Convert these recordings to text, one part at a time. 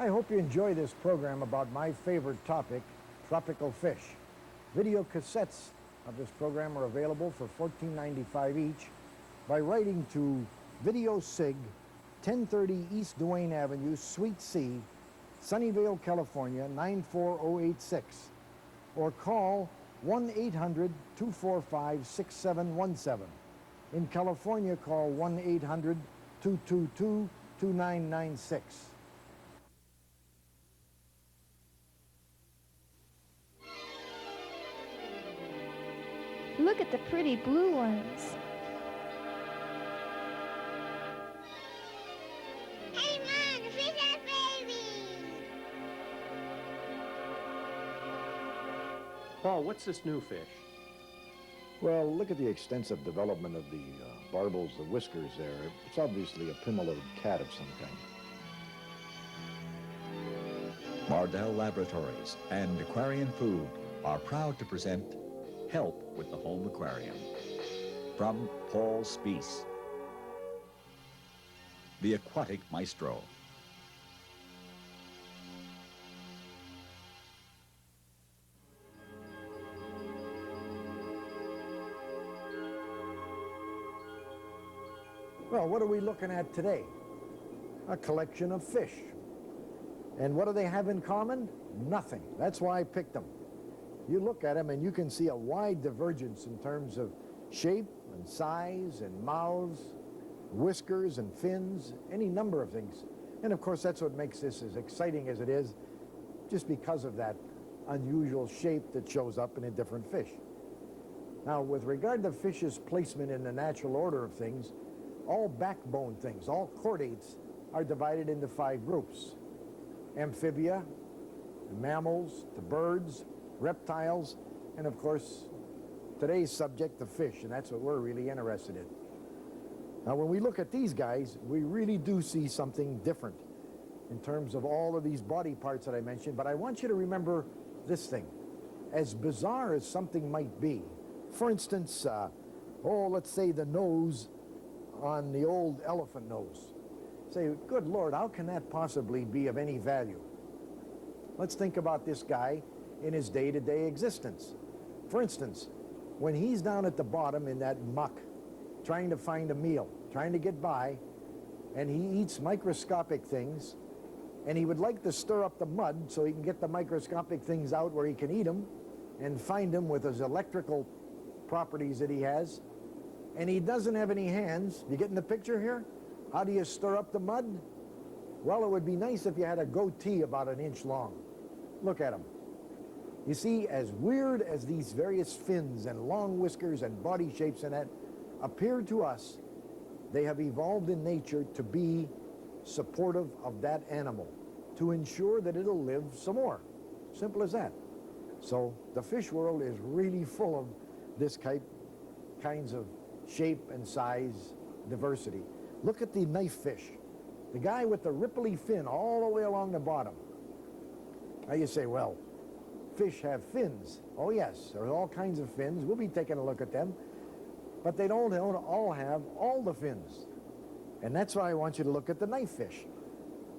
I hope you enjoy this program about my favorite topic, tropical fish. Video cassettes of this program are available for $14.95 each by writing to Video Sig, 1030 East Duane Avenue, Suite C, Sunnyvale, California, 94086, or call 1-800-245-6717. In California, call 1-800-222-2996. Look at the pretty blue ones. Hey, Mom, the fish are baby! Paul, what's this new fish? Well, look at the extensive development of the barbels, the whiskers there. It's obviously a pimmaloed cat of some kind. Mardell Laboratories and Aquarian Food are proud to present Help with the Home Aquarium from Paul Speece, the Aquatic Maestro. Well, what are we looking at today? A collection of fish. And what do they have in common? Nothing. That's why I picked them. You look at them and you can see a wide divergence in terms of shape and size and mouths, whiskers and fins, any number of things. And of course, that's what makes this as exciting as it is, just because of that unusual shape that shows up in a different fish. Now, with regard to fish's placement in the natural order of things, all backbone things, all chordates, are divided into 5 groups. Amphibia, the mammals, the birds, reptiles, and of course, today's subject, the fish, and that's what we're really interested in. Now, when we look at these guys, we really do see something different in terms of all of these body parts that I mentioned, but I want you to remember this thing. As bizarre as something might be, for instance, let's say the nose on the old elephant nose. Say, good Lord, how can that possibly be of any value? Let's think about this guy in his day-to-day existence. For instance, when he's down at the bottom in that muck, trying to find a meal, trying to get by, and he eats microscopic things, and he would like to stir up the mud so he can get the microscopic things out where he can eat them and find them with his electrical properties that he has, and he doesn't have any hands. You getting the picture here? How do you stir up the mud? Well, it would be nice if you had a goatee about an inch long. Look at him. You see, as weird as these various fins and long whiskers and body shapes and that appear to us, they have evolved in nature to be supportive of that animal, to ensure that it'll live some more. Simple as that. So the fish world is really full of this kinds of shape and size diversity. Look at the knife fish, the guy with the ripply fin all the way along the bottom. Now you say, well, fish have fins. Oh yes, there are all kinds of fins. We'll be taking a look at them. But they don't all have all the fins. And that's why I want you to look at the knife fish.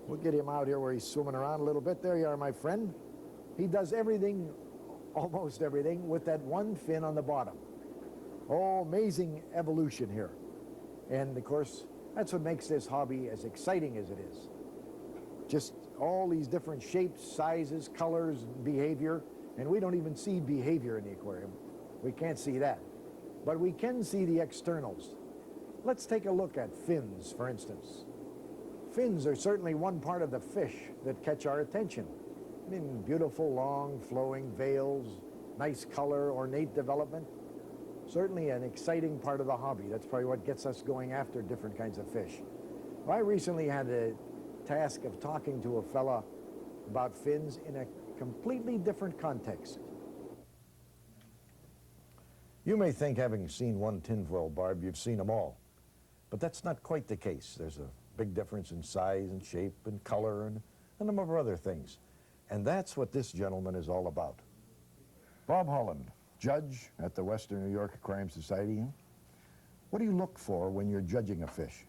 We'll get him out here where he's swimming around a little bit. There you are, my friend. He does everything, almost everything, with that one fin on the bottom. Oh, amazing evolution here. And of course, that's what makes this hobby as exciting as it is. Just all these different shapes, sizes, colors, behavior, and we don't even see behavior in the aquarium. We can't see that. But we can see the externals. Let's take a look at fins, for instance. Fins are certainly one part of the fish that catch our attention. I mean, beautiful, long, flowing veils, nice color, ornate development. Certainly an exciting part of the hobby. That's probably what gets us going after different kinds of fish. Well, I recently had the task of talking to a fella about fins in a completely different context. You may think, having seen one tinfoil barb, you've seen them all. But that's not quite the case. There's a big difference in size and shape and color and a number of other things. And that's what this gentleman is all about. Bob Holland, judge at the Western New York Aquarium Society. What do you look for when you're judging a fish?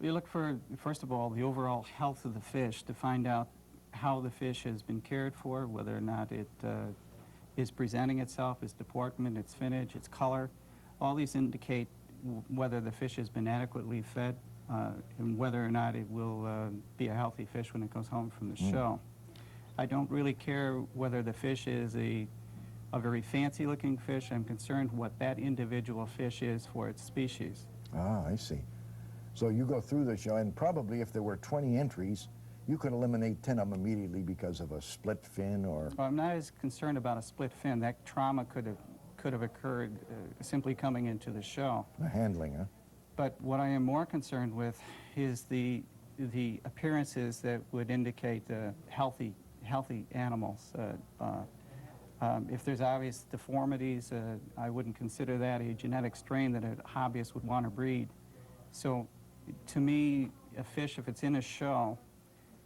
You look for, first of all, the overall health of the fish to find out how the fish has been cared for, whether or not it is presenting itself, its deportment, its finnage, its color. All these indicate whether the fish has been adequately fed and whether or not it will be a healthy fish when it goes home from the show. I don't really care whether the fish is a very fancy-looking fish. I'm concerned what that individual fish is for its species. Ah, I see. So you go through the show, and probably if there were 20 entries, you could eliminate 10 of them immediately because of a split fin or... Well, I'm not as concerned about a split fin. That trauma could have occurred simply coming into the show. The handling, huh? But what I am more concerned with is the appearances that would indicate healthy animals. If there's obvious deformities, I wouldn't consider that a genetic strain that a hobbyist would want to breed. So, to me, a fish, if it's in a show,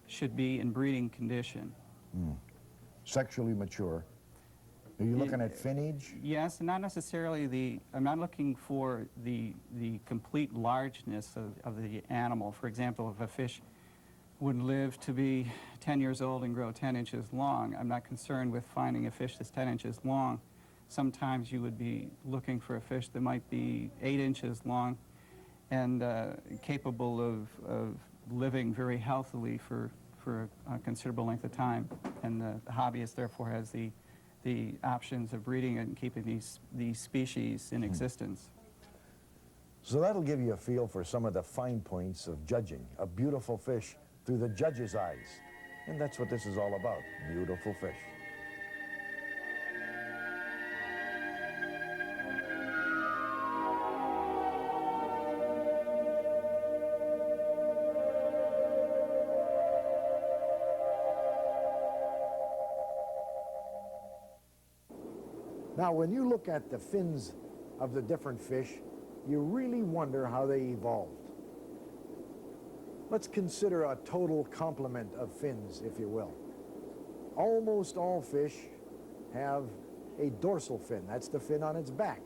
should be in breeding condition. Sexually mature. Are you looking at finnage? Yes, not necessarily I'm not looking for the complete largeness of the animal. For example, if a fish would live to be 10 years old and grow 10 inches long, I'm not concerned with finding a fish that's 10 inches long. Sometimes you would be looking for a fish that might be 8 inches long and capable of living very healthily for a considerable length of time. And the hobbyist therefore has the options of breeding it and keeping these species in existence. So that'll give you a feel for some of the fine points of judging a beautiful fish through the judge's eyes. And that's what this is all about, beautiful fish. Now, when you look at the fins of the different fish, you really wonder how they evolved. Let's consider a total complement of fins, if you will. Almost all fish have a dorsal fin. That's the fin on its back.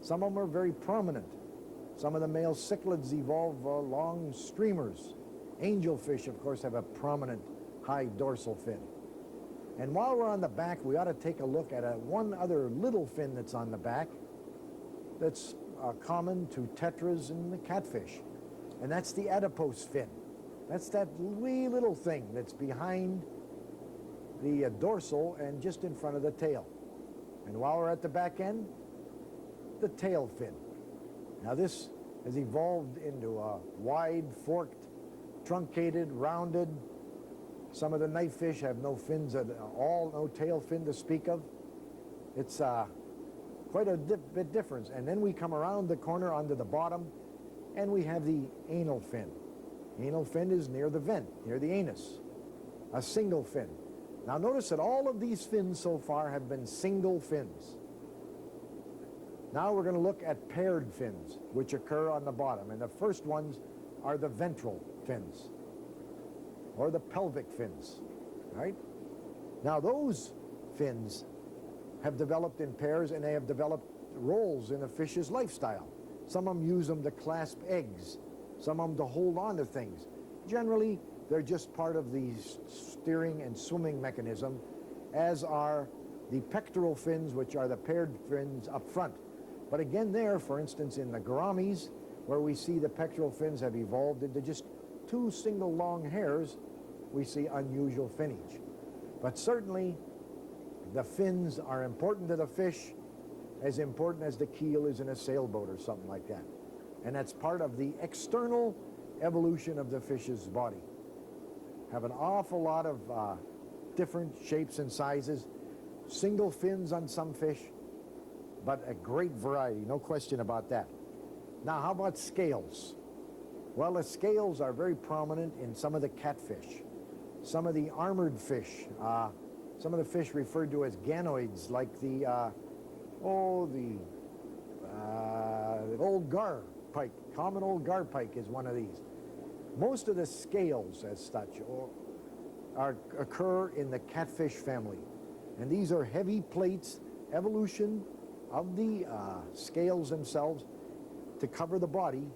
Some of them are very prominent. Some of the male cichlids evolve long streamers. Angelfish, of course, have a prominent high dorsal fin. And while we're on the back, we ought to take a look at one other little fin that's on the back that's common to tetras and the catfish. And that's the adipose fin. That's that wee little thing that's behind the dorsal and just in front of the tail. And while we're at the back end, the tail fin. Now this has evolved into a wide, forked, truncated, rounded. Some of the knife fish have no fins at all, no tail fin to speak of. It's quite a bit different. And then we come around the corner onto the bottom, and we have the anal fin. Anal fin is near the vent, near the anus, a single fin. Now notice that all of these fins so far have been single fins. Now we're going to look at paired fins, which occur on the bottom. And the first ones are the ventral fins, or the pelvic fins, right? Now those fins have developed in pairs, and they have developed roles in a fish's lifestyle. Some of them use them to clasp eggs, some of them to hold on to things. Generally, they're just part of the steering and swimming mechanism, as are the pectoral fins, which are the paired fins up front. But again there, for instance, in the gouramis, where we see the pectoral fins have evolved into just two single long hairs, we see unusual finnage. But certainly, the fins are important to the fish, as important as the keel is in a sailboat or something like that. And that's part of the external evolution of the fish's body. Have an awful lot of different shapes and sizes, single fins on some fish, but a great variety, no question about that. Now, how about scales? Well, the scales are very prominent in some of the catfish, some of the armored fish, some of the fish referred to as ganoids, like the old gar pike. Common old gar pike is one of these. Most of the scales, as such, occur in the catfish family. And these are heavy plates, evolution of the scales themselves to cover the body,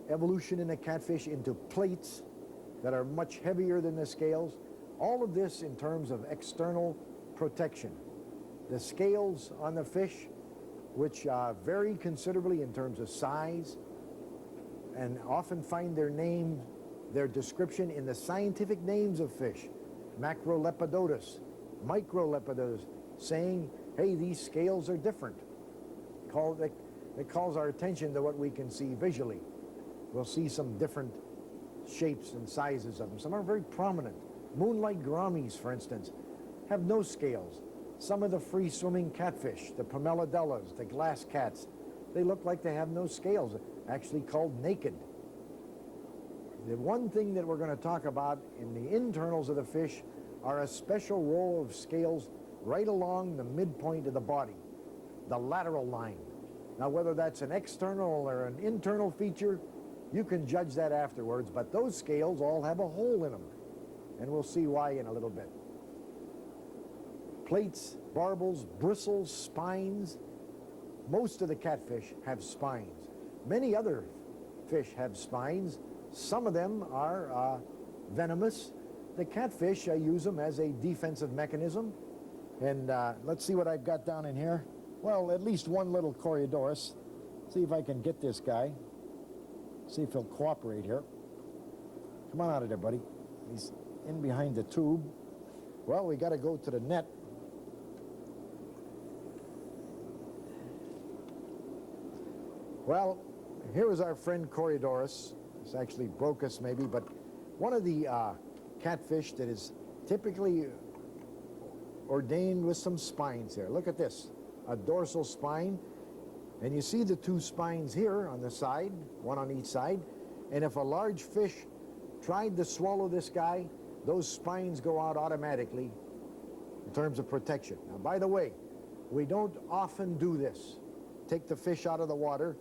evolution in the catfish into plates that are much heavier than the scales. All of this in terms of external protection. The scales on the fish, which vary considerably in terms of size, and often find their name, their description in the scientific names of fish. Macrolepidotus, microlepidotus, saying, hey, these scales are different. It calls our attention to what we can see visually. We'll see some different shapes and sizes of them. Some are very prominent. Moonlight gouramis, for instance, have no scales. Some of the free-swimming catfish, the pomelidellas, the glass cats, they look like they have no scales, actually called naked. The one thing that we're going to talk about in the internals of the fish are a special row of scales right along the midpoint of the body, the lateral line. Now, whether that's an external or an internal feature, you can judge that afterwards, but those scales all have a hole in them, and we'll see why in a little bit. Plates, barbels, bristles, spines. Most of the catfish have spines. Many other fish have spines. Some of them are venomous. The catfish, I use them as a defensive mechanism. And let's see what I've got down in here. Well, at least one little Corydoras. See if I can get this guy. See if he'll cooperate here. Come on out of there, buddy. He's in behind the tube. Well, we got to go to the net. Well, here was our friend Corydoras. It's actually Brocus maybe, but one of the catfish that is typically ordained with some spines here. Look at this, a dorsal spine. And you see the two spines here on the side, one on each side. And if a large fish tried to swallow this guy, those spines go out automatically in terms of protection. Now, by the way, we don't often do this. Take the fish out of the water.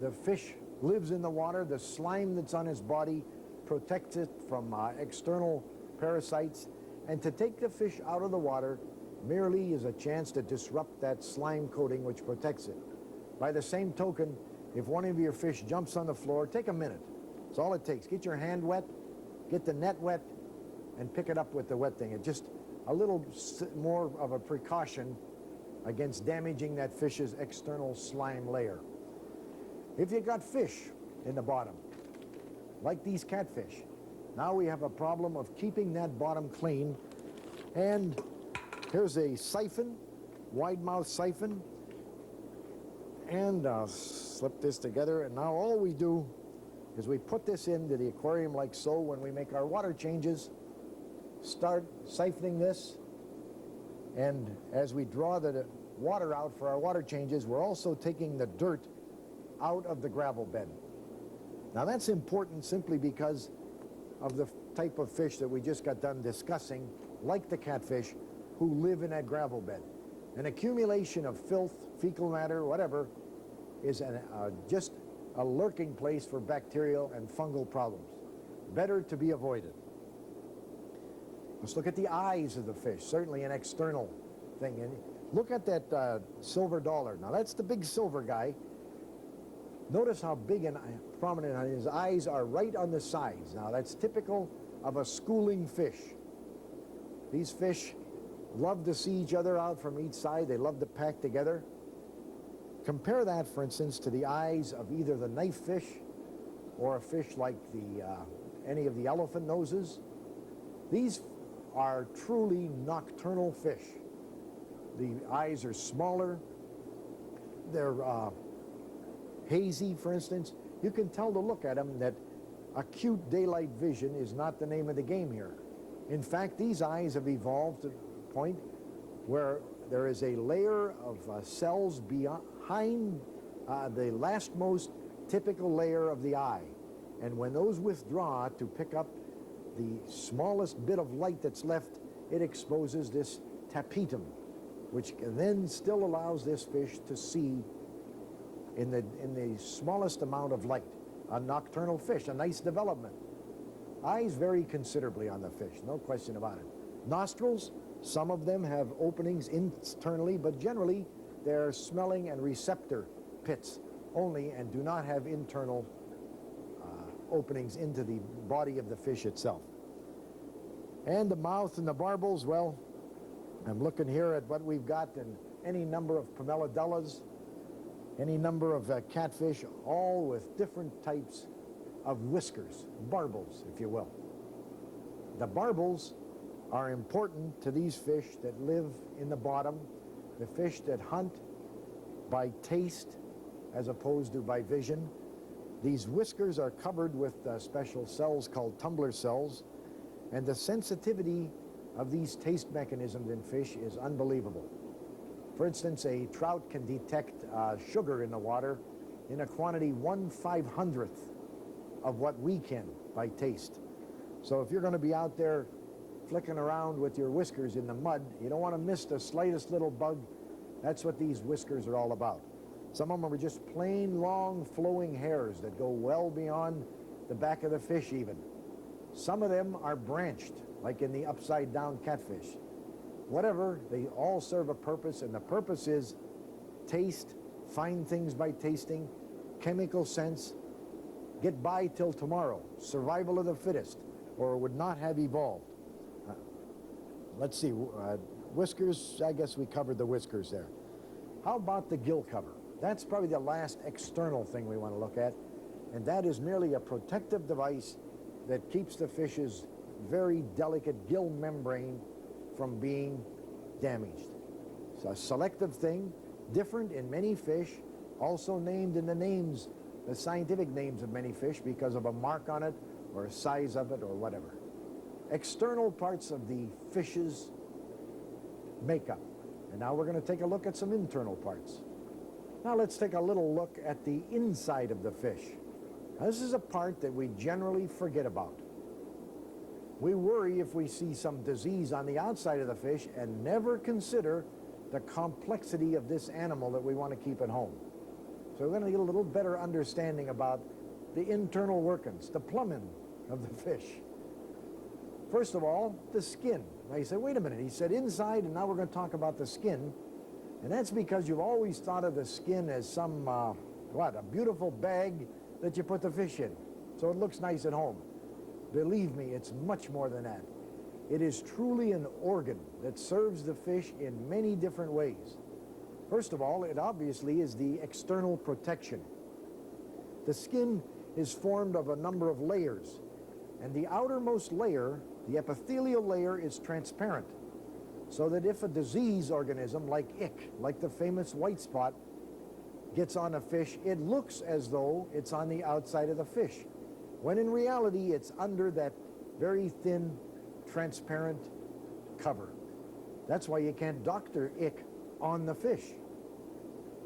The fish lives in the water. The slime that's on his body protects it from external parasites. And to take the fish out of the water merely is a chance to disrupt that slime coating which protects it. By the same token, if one of your fish jumps on the floor, take a minute. That's all it takes. Get your hand wet, get the net wet, and pick it up with the wet thing. It's just a little more of a precaution against damaging that fish's external slime layer. If you've got fish in the bottom, like these catfish, now we have a problem of keeping that bottom clean. And here's a siphon, wide mouth siphon. And I'll slip this together. And now all we do is we put this into the aquarium like so when we make our water changes. Start siphoning this. And as we draw the water out for our water changes, we're also taking the dirt out of the gravel bed. Now that's important simply because of the type of fish that we just got done discussing, like the catfish, who live in that gravel bed. An accumulation of filth, fecal matter, whatever, is just a lurking place for bacterial and fungal problems. Better to be avoided. Let's look at the eyes of the fish, certainly an external thing. And look at that silver dollar. Now that's the big silver guy. Notice how big and prominent his eyes are right on the sides. Now that's typical of a schooling fish. These fish love to see each other out from each side. They love to pack together. Compare that, for instance, to the eyes of either the knife fish or a fish like any of the elephant noses. These are truly nocturnal fish. The eyes are smaller. They're hazy, for instance. You can tell to look at them that acute daylight vision is not the name of the game here. In fact, these eyes have evolved to a point where there is a layer of cells behind the lastmost typical layer of the eye. And when those withdraw to pick up the smallest bit of light that's left, it exposes this tapetum, which then still allows this fish to see in the smallest amount of light. A nocturnal fish, a nice development. Eyes vary considerably on the fish, no question about it. Nostrils, some of them have openings internally, but generally they're smelling and receptor pits only and do not have internal openings into the body of the fish itself. And the mouth and the barbels, well, I'm looking here at what we've got in any number of pomellodellas, any number of catfish, all with different types of whiskers, barbels, if you will. The barbels are important to these fish that live in the bottom, the fish that hunt by taste as opposed to by vision. These whiskers are covered with special cells called tumbler cells, and the sensitivity of these taste mechanisms in fish is unbelievable. For instance, a trout can detect sugar in the water in a quantity 1/500th of what we can by taste. So if you're going to be out there flicking around with your whiskers in the mud, you don't want to miss the slightest little bug. That's what these whiskers are all about. Some of them are just plain long flowing hairs that go well beyond the back of the fish even. Some of them are branched, like in the upside down catfish. Whatever, they all serve a purpose, and the purpose is taste, find things by tasting, chemical sense, get by till tomorrow, survival of the fittest, or would not have evolved. Let's see, whiskers, I guess we covered the whiskers there. How about the gill cover? That's probably the last external thing we want to look at, and that is merely a protective device that keeps the fish's very delicate gill membrane from being damaged. It's a selective thing, different in many fish, also named in the names, the scientific names of many fish because of a mark on it or a size of it or whatever. External parts of the fish's makeup. And now we're going to take a look at some internal parts. Now let's take a little look at the inside of the fish. Now, this is a part that we generally forget about. We worry if we see some disease on the outside of the fish and never consider the complexity of this animal that we want to keep at home. So we're going to get a little better understanding about the internal workings, the plumbing of the fish. First of all, the skin. Now you say, wait a minute, he said inside, and now we're going to talk about the skin. And that's because you've always thought of the skin as some, a beautiful bag that you put the fish in, so it looks nice at home. Believe me, it's much more than that. It is truly an organ that serves the fish in many different ways. First of all, it obviously is the external protection. The skin is formed of a number of layers, and the outermost layer, the epithelial layer, is transparent, so that if a disease organism like ick, like the famous white spot, gets on a fish, it looks as though it's on the outside of the fish, when in reality it's under that very thin, transparent cover. That's why you can't doctor ick on the fish.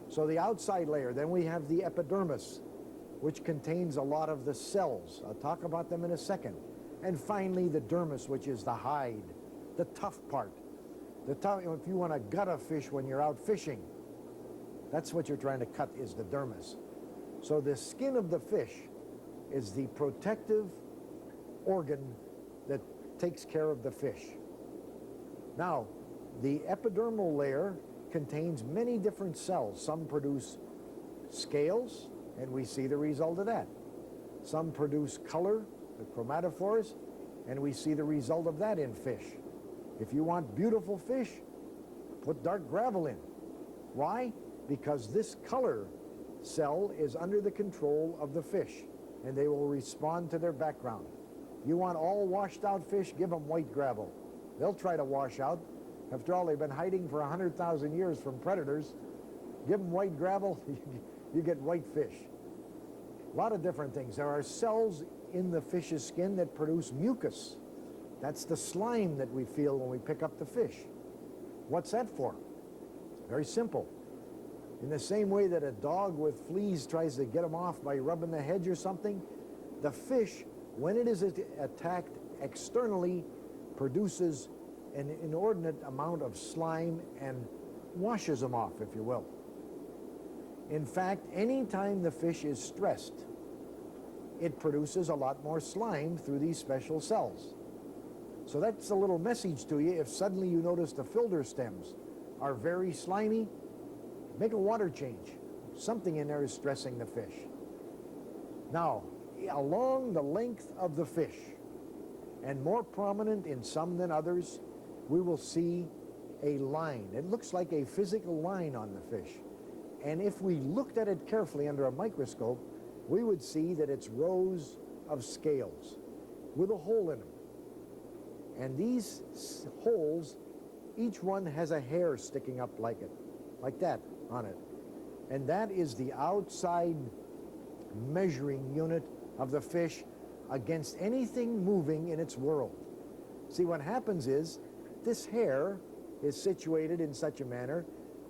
So the outside layer, then we have the epidermis, which contains a lot of the cells. I'll talk about them in a second. And finally, the dermis, which is the hide, the tough part. If you want to gut a fish when you're out fishing, that's what you're trying to cut, is the dermis. So the skin of the fish is the protective organ that takes care of the fish. Now, the epidermal layer contains many different cells. Some produce scales, and we see the result of that. Some produce color, the chromatophores, and we see the result of that in fish. If you want beautiful fish, put dark gravel in. Why? Because this color cell is under the control of the fish, and they will respond to their background. You want all washed out fish, give them white gravel. They'll try to wash out. After all, they've been hiding for 100,000 years from predators. Give them white gravel, you get white fish. A lot of different things. There are cells in the fish's skin that produce mucus. That's the slime that we feel when we pick up the fish. What's that for? Very simple. In the same way that a dog with fleas tries to get them off by rubbing the hedge or something, the fish, when it is attacked externally, produces an inordinate amount of slime and washes them off, if you will. In fact, anytime the fish is stressed, it produces a lot more slime through these special cells. So that's a little message to you. If suddenly you notice the filter stems are very slimy, make a water change. Something in there is stressing the fish. Now, along the length of the fish. And more prominent in some than others, we will see a line. It looks like a physical line on the fish. And if we looked at it carefully under a microscope, we would see that it's rows of scales with a hole in them. And these holes, each one has a hair sticking up like that on it. And that is the outside measuring unit of the fish against anything moving in its world. See, what happens is this hair is situated in such a manner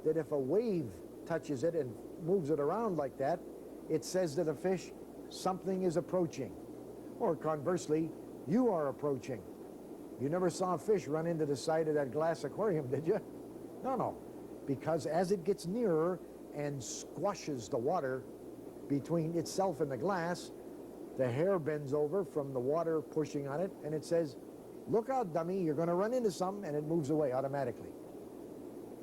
that if a wave touches it and moves it around like that, it says to the fish, something is approaching. Or conversely, you are approaching. You never saw a fish run into the side of that glass aquarium, did you? No. Because as it gets nearer and squashes the water between itself and the glass, the hair bends over from the water pushing on it, and it says, look out, dummy, you're going to run into something, and it moves away automatically.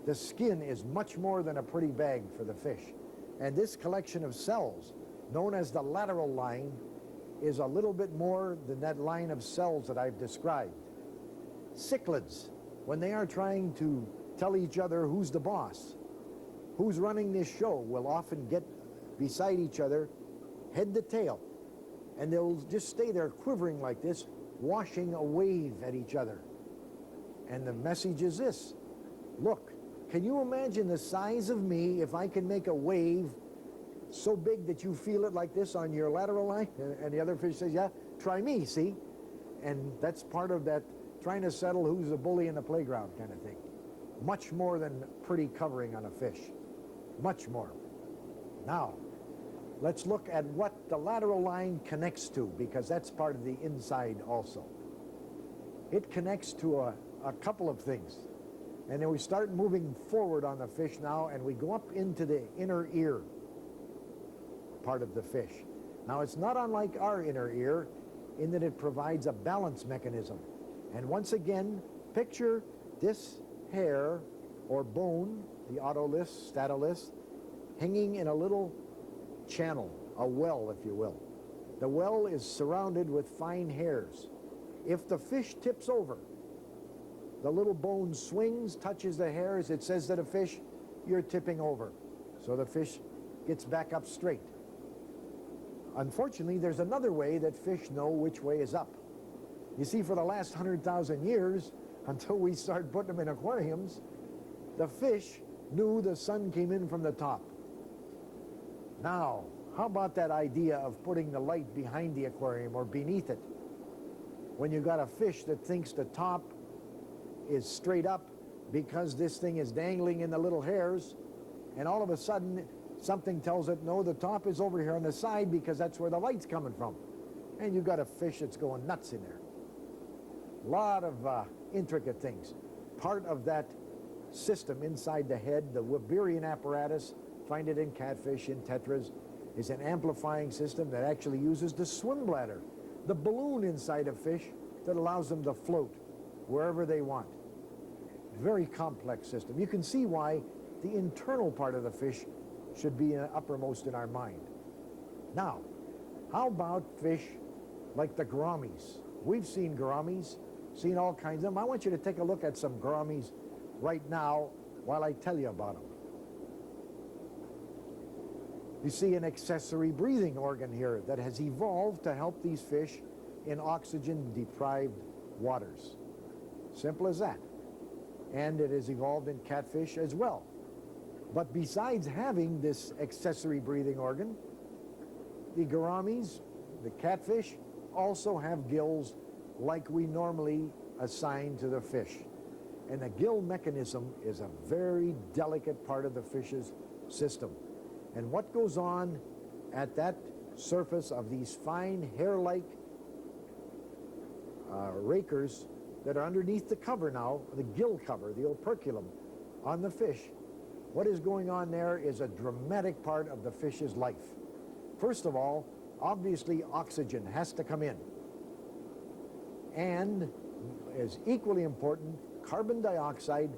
The skin is much more than a pretty bag for the fish. And this collection of cells, known as the lateral line, is a little bit more than that line of cells that I've described. Cichlids, when they are trying to tell each other who's the boss, who's running this show, will often get beside each other, head to tail, and they'll just stay there quivering like this, washing a wave at each other. And the message is this: look, can you imagine the size of me if I can make a wave so big that you feel it like this on your lateral line? And the other fish says, yeah, try me, see? And that's part of that trying to settle who's the bully in the playground kind of thing. Much more than pretty covering on a fish. Much more. Now, let's look at what the lateral line connects to, because that's part of the inside also. It connects to a couple of things. And then we start moving forward on the fish now, and we go up into the inner ear part of the fish. Now, it's not unlike our inner ear in that it provides a balance mechanism. And once again, picture this hair or bone, the otoliths, statoliths, hanging in a little channel, a well, if you will. The well is surrounded with fine hairs. If the fish tips over, the little bone swings, touches the hairs, it says to the fish, you're tipping over. So the fish gets back up straight. Unfortunately, there's another way that fish know which way is up. You see, for the last 100,000 years, until we started putting them in aquariums, the fish knew the sun came in from the top. Now, how about that idea of putting the light behind the aquarium or beneath it? When you got a fish that thinks the top is straight up because this thing is dangling in the little hairs, and all of a sudden something tells it, no, the top is over here on the side because that's where the light's coming from. And you got a fish that's going nuts in there. A lot of intricate things. Part of that system inside the head, the Livebearian apparatus, find it in catfish, in tetras, is an amplifying system that actually uses the swim bladder, the balloon inside a fish that allows them to float wherever they want. Very complex system. You can see why the internal part of the fish should be uppermost in our mind. Now, how about fish like the gouramis? We've seen gouramis, seen all kinds of them. I want you to take a look at some gouramis right now while I tell you about them. You see an accessory breathing organ here that has evolved to help these fish in oxygen-deprived waters. Simple as that. And it has evolved in catfish as well. But besides having this accessory breathing organ, the gouramis, the catfish, also have gills like we normally assign to the fish. And the gill mechanism is a very delicate part of the fish's system. And what goes on at that surface of these fine hair-like rakers that are underneath the cover now, the gill cover, the operculum on the fish, what is going on there is a dramatic part of the fish's life. First of all, obviously oxygen has to come in. And, is equally important, carbon dioxide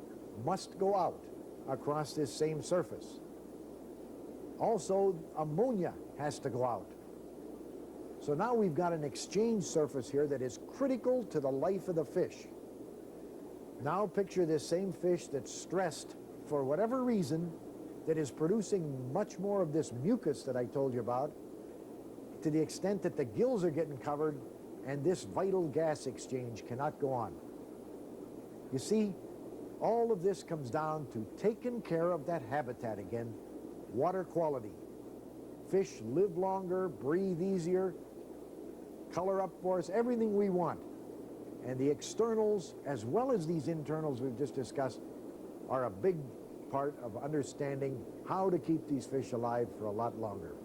must go out across this same surface. Also, ammonia has to go out. So now we've got an exchange surface here that is critical to the life of the fish. Now picture this same fish that's stressed for whatever reason, that is producing much more of this mucus that I told you about, to the extent that the gills are getting covered and this vital gas exchange cannot go on. You see, all of this comes down to taking care of that habitat again, water quality. Fish live longer, breathe easier, color up for us, everything we want. And the externals, as well as these internals we've just discussed, are a big part of understanding how to keep these fish alive for a lot longer.